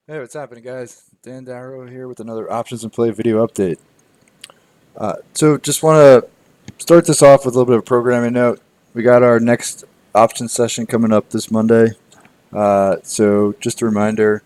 Hey, what's happening, guys? Dan Darrow here with another Options and Play video update. So, just want to start this off with a little bit of a programming note. We got our next options session coming up this Monday. So, just a reminder.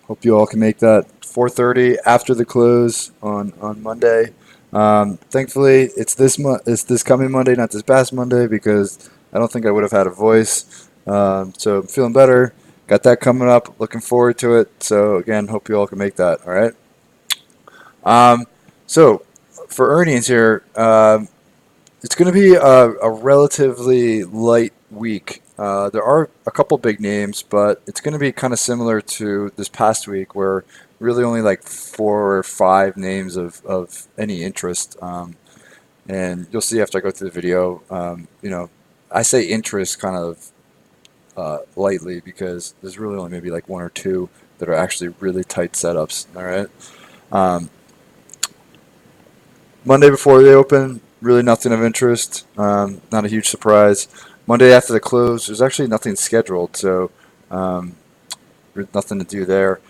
Hope you all can make that 4:30 after the close on Monday. Thankfully, it's this coming Monday, not this past Monday, because I don't think I would have had a voice. So I'm feeling better. Got that coming up. Looking forward to it. So again, hope you all can make that. All right. Um, so for earnings here, it's going to be a relatively light week. There are a couple big names, but it's going to be kind of similar to this past week, where really only like four or five names of any interest. And you'll see after I go through the video, I say interest kind of lightly because there's really only maybe like one or two that are actually really tight setups. All right. Um, Monday before they open, really nothing of interest. Not a huge surprise. Monday after the close, there's actually nothing scheduled, so um, there's nothing to do there.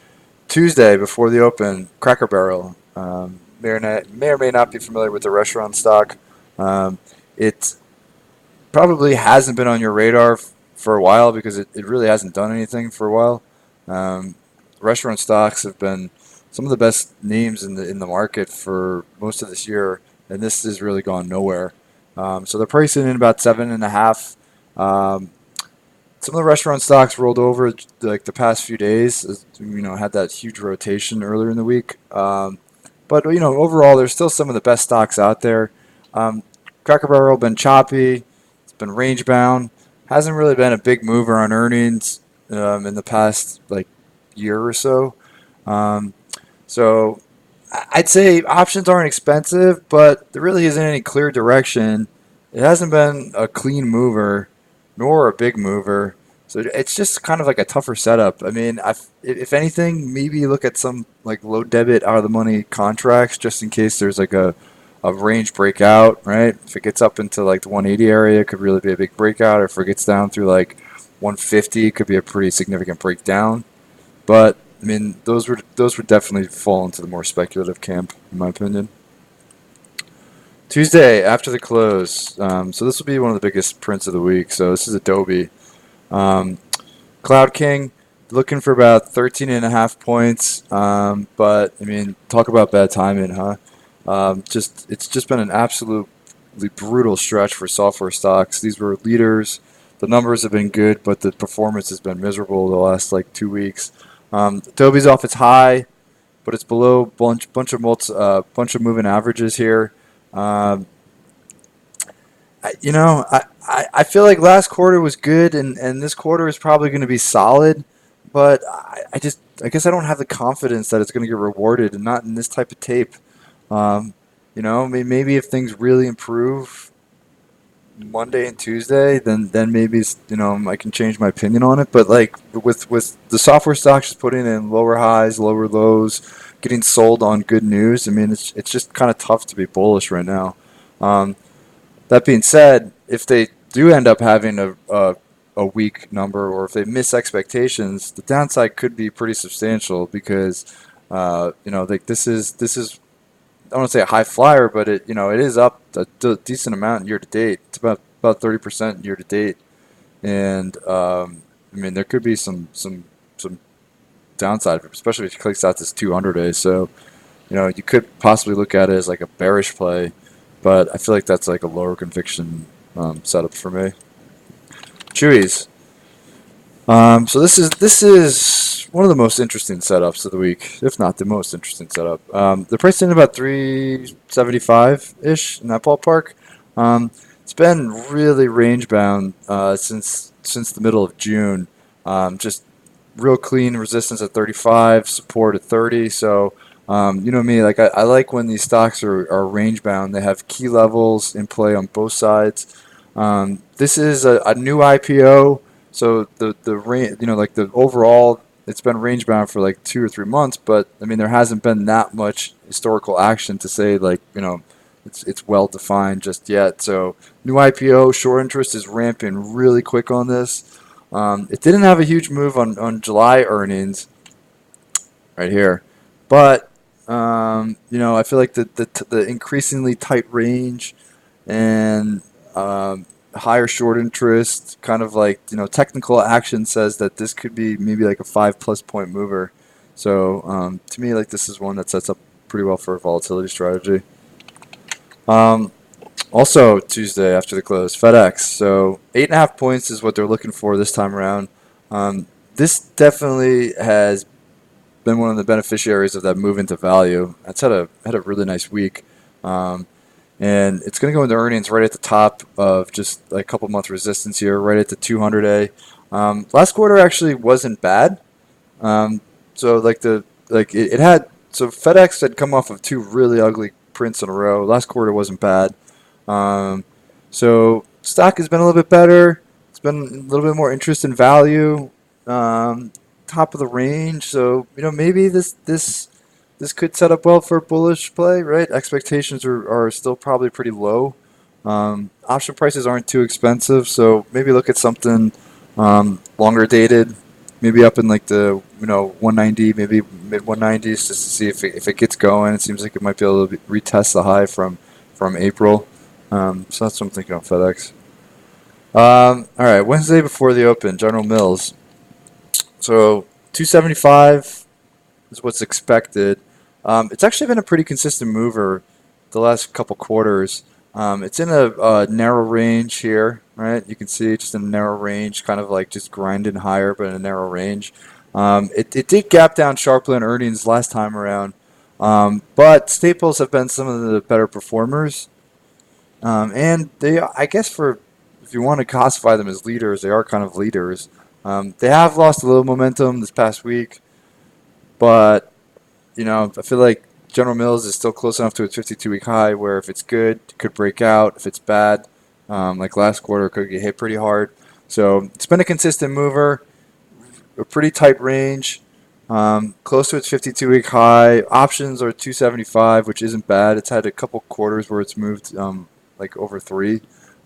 Tuesday before the open, Cracker Barrel. May or may not be familiar with the restaurant stock. It probably hasn't been on your radar for a while because it really hasn't done anything for a while. Um, Restaurant stocks have been some of the best names in the market for most of this year, and this has really gone nowhere. So they're pricing in about 7.5. Um, some of the restaurant stocks rolled over like the past few days. Had that huge rotation earlier in the week. But overall, there's still some of the best stocks out there. Um, Cracker Barrel been choppy. It's been range bound. Hasn't really been a big mover on earnings in the past like year or so. Um, so I'd say options aren't expensive, but there really isn't any clear direction. It hasn't been a clean mover, nor a big mover. So it's just kind of like a tougher setup. I mean, if anything, maybe look at some like low debit out of the money contracts just in case there's like a range breakout, right? If it gets up into like the 180 area, it could really be a big breakout. Or if it gets down through like 150, it could be a pretty significant breakdown. But I mean, those would definitely fall into the more speculative camp, in my opinion. Tuesday after the close. So this will be one of the biggest prints of the week. So this is Adobe. Um, Cloud King looking for about 13 and a half points. But I mean, talk about bad timing, huh? It's just been an absolutely brutal stretch for software stocks. These were leaders. The numbers have been good, but the performance has been miserable the last like 2 weeks. Adobe's off its high, but it's below bunch of moving averages here. Um, I feel like last quarter was good, and this quarter is probably going to be solid, but I guess I don't have the confidence that it's going to get rewarded, and not in this type of tape. Um, maybe if things really improve Monday and Tuesday, then maybe I can change my opinion on it. But like with the software stocks just putting in lower highs, lower lows, getting sold on good news. I mean, it's just kind of tough to be bullish right now. Um, that being said, if they do end up having a weak number, or if they miss expectations, the downside could be pretty substantial because like this is I don't want to say a high flyer, but it is up a decent amount year to date. It's about 30% year to date, and I mean there could be some downside, especially if it clicks out this 200 days. So you could possibly look at it as like a bearish play, but I feel like that's like a lower conviction setup for me. Chewies. So this is one of the most interesting setups of the week, if not the most interesting setup. The price in about 375 ish in that ballpark. It's been really range bound since the middle of June. Just real clean resistance at 35, support at 30. So you know me, like I like when these stocks are range bound. They have key levels in play on both sides. This is a new IPO, so the range, like the overall, it's been range bound for like 2 or 3 months, but I mean there hasn't been that much historical action to say like it's well defined just yet. So new IPO, short interest is ramping really quick on this. It didn't have a huge move on July earnings, right here. But I feel like the increasingly tight range and higher short interest, kind of like technical action says that this could be maybe like a 5+ point mover. So to me, like this is one that sets up pretty well for a volatility strategy. Um, Also Tuesday after the close, FedEx. So 8.5 points is what they're looking for this time around. This definitely has been one of the beneficiaries of that move into value. It's had a really nice week, um, and it's going to go into earnings right at the top of just like a couple month resistance here, right at the 200A. Last quarter actually wasn't bad. Um, so it had so FedEx had come off of two really ugly prints in a row. Last quarter wasn't bad. Um, so stock has been a little bit better. It's been a little bit more interest in value. Um, Top of the range. So maybe this could set up well for a bullish play, right? Expectations are still probably pretty low. Option prices aren't too expensive, so maybe look at something longer dated, maybe up in like the 190, maybe mid 190s, just to see if it gets going. It seems like it might be able to retest the high from April. So that's what I'm thinking on FedEx. All right, Wednesday before the open, General Mills. So 275 is what's expected. It's actually been a pretty consistent mover the last couple quarters. It's in a narrow range here, right? You can see just in a narrow range, kind of like just grinding higher, but in a narrow range. It did gap down sharply on earnings last time around, but staples have been some of the better performers. And they, I guess, for if you want to classify them as leaders, they are kind of leaders. They have lost a little momentum this past week, but I feel like General Mills is still close enough to its 52-week high where if it's good, it could break out. If it's bad, like last quarter, it could get hit pretty hard. So it's been a consistent mover, a pretty tight range, close to its 52-week high. Options are 275, which isn't bad. It's had a couple quarters where it's moved like over three.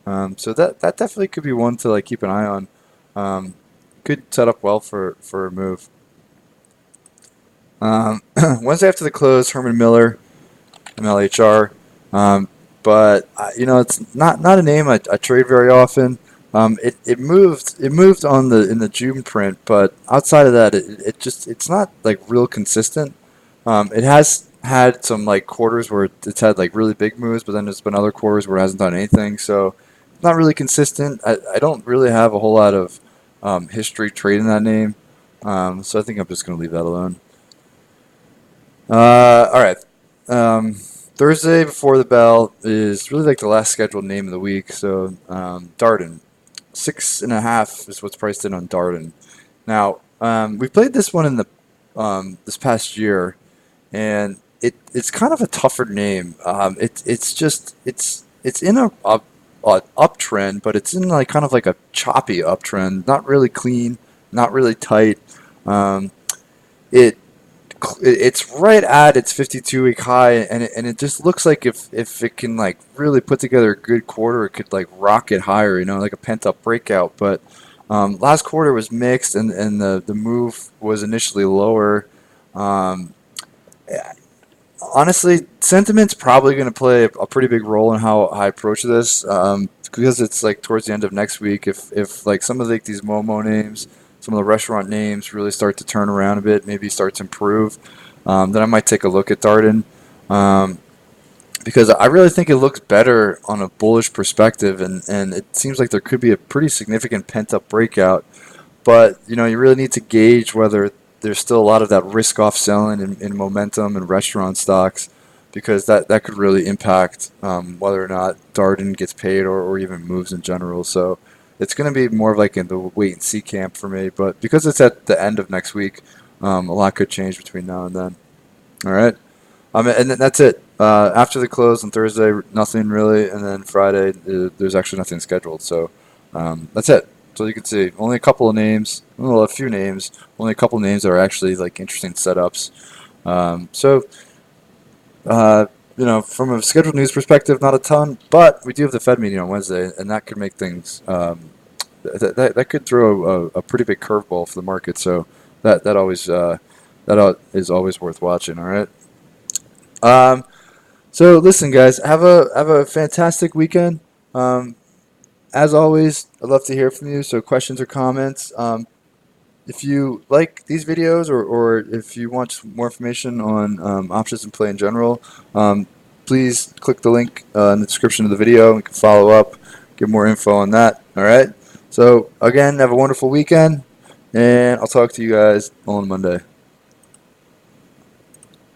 So that definitely could be one to like keep an eye on. Could set up well for a move. Wednesday after the close, Herman Miller, MLHR. But it's not a name I trade very often. It moved on the in the June print, but outside of that, it's not like real consistent. It has had some like quarters where it's had like really big moves, but then there's been other quarters where it hasn't done anything. So it's not really consistent. I don't really have a whole lot of history trading that name. So I think I'm just going to leave that alone. All right. Thursday before the bell is really like the last scheduled name of the week. So Darden, 6.5 is what's priced in on Darden. Now we played this one in the this past year, and it's kind of a tougher name. It's in a uptrend, but it's in like kind of like a choppy uptrend. Not really clean, not really tight. Um, it it's right at its 52-week high, and it just looks like if it can like really put together a good quarter, it could like rocket higher, like a pent up breakout. But last quarter was mixed, and the move was initially lower. Um, Honestly, sentiment's probably going to play a pretty big role in how I approach this, because it's like towards the end of next week. If like some of like these Momo names, some of the restaurant names really start to turn around a bit, maybe start to improve, then I might take a look at Darden, um, because I really think it looks better on a bullish perspective, and it seems like there could be a pretty significant pent up breakout. But you really need to gauge whether there's still a lot of that risk off selling in momentum and restaurant stocks, because that could really impact whether or not Darden gets paid or even moves in general. So it's going to be more of like in the wait and see camp for me. But because it's at the end of next week, a lot could change between now and then. All right. And that's it. After the close on Thursday, nothing really, and then Friday, there's actually nothing scheduled. So that's it. So you can see only a couple of names, well, a few names, only a couple of names that are actually like interesting setups. So from a scheduled news perspective, not a ton, but we do have the Fed meeting on Wednesday, and that could make things that could throw a pretty big curveball for the market. So that always is always worth watching. All right. Um, so listen, guys, have a fantastic weekend. Um, as always, I'd love to hear from you. So questions or comments. If you like these videos, or if you want some more information on options in play in general, please click the link in the description of the video. You can follow up, get more info on that. All right. So again, have a wonderful weekend, and I'll talk to you guys on Monday.